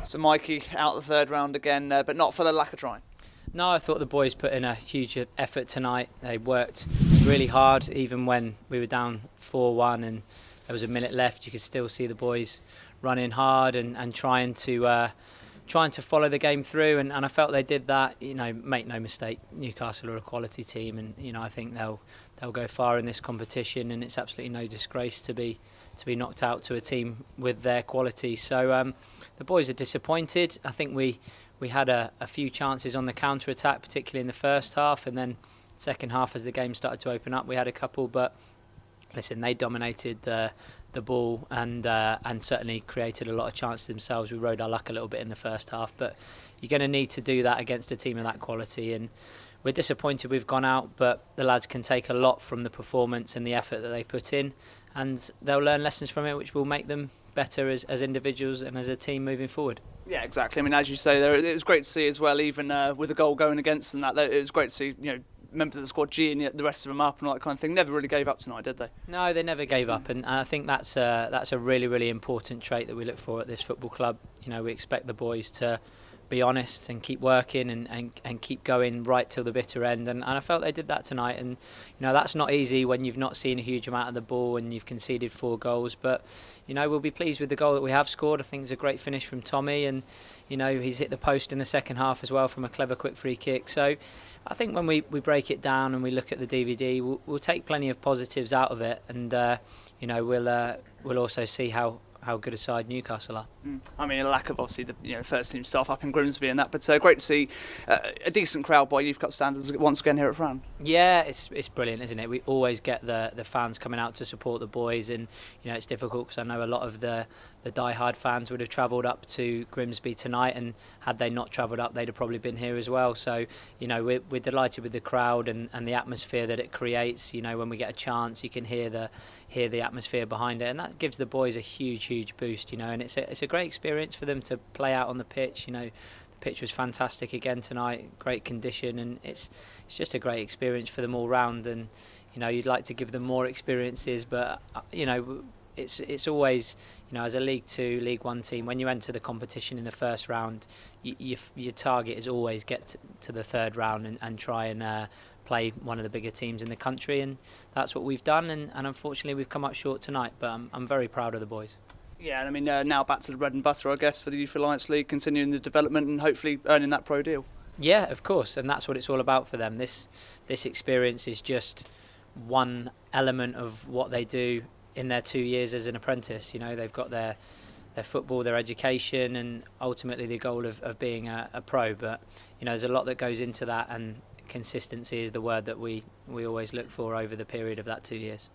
So Mikey out the third round again, but not for the lack of trying. No, I thought the boys put in a huge effort tonight. They worked really hard, even when we were down 4-1 and there was a minute left. You could still see the boys running hard and trying to follow the game through. And I felt they did that. You know, make no mistake, Newcastle are a quality team, and you know I think they'll go far in this competition. And it's absolutely no disgrace to be knocked out to a team with their quality. So the boys are disappointed. I think we had a few chances on the counter-attack, particularly in the first half, and then second half as the game started to open up we had a couple, but listen, they dominated the ball and certainly created a lot of chances themselves. We rode our luck a little bit in the first half, but you're going to need to do that against a team of that quality, and we're disappointed we've gone out, but the lads can take a lot from the performance and the effort that they put in, and they'll learn lessons from it which will make them better as individuals and as a team moving forward. Yeah, exactly. I mean, as you say, it was great to see as well, even with the goal going against them. It was great to see, members of the squad geeing the rest of them up and all that kind of thing. Never really gave up tonight, did they? No, they never gave up, and I think that's a really, really important trait that we look for at this football club. You know, we expect the boys to be honest and keep working and keep going right till the bitter end, and I felt they did that tonight. And that's not easy when you've not seen a huge amount of the ball and you've conceded 4 goals, but we'll be pleased with the goal that we have scored. I think it's a great finish from Tommy, and he's hit the post in the second half as well from a clever quick free kick. So I think when we break it down and we look at the DVD, we'll take plenty of positives out of it, and we'll also see how good a side Newcastle are. I mean, a lack of obviously the first team staff up in Grimsby and that, but great to see a decent crowd by Youth Cup standards once again here at Fran. Yeah, it's brilliant, isn't it? We always get the fans coming out to support the boys, and it's difficult because I know a lot of the die-hard fans would have travelled up to Grimsby tonight, and had they not travelled up, they'd have probably been here as well. So we're delighted with the crowd and the atmosphere that it creates. When we get a chance, you can hear the atmosphere behind it, and that gives the boys a huge boost. And it's a great experience for them to play out on the pitch. The pitch was fantastic again tonight, great condition, and it's just a great experience for them all round. And you'd like to give them more experiences, but it's always, as a League 2, League 1 team, when you enter the competition in the first round, your target is always get to the third round and try and play one of the bigger teams in the country, and that's what we've done, and unfortunately we've come up short tonight, but I'm very proud of the boys. Yeah, and I mean, now back to the bread and butter, I guess, for the Youth Alliance League, continuing the development and hopefully earning that pro deal. Yeah, of course, and that's what it's all about for them. This experience is just one element of what they do in their 2 years as an apprentice. They've got their football, their education, and ultimately the goal of being a pro, but there's a lot that goes into that, and consistency is the word that we always look for over the period of that 2 years.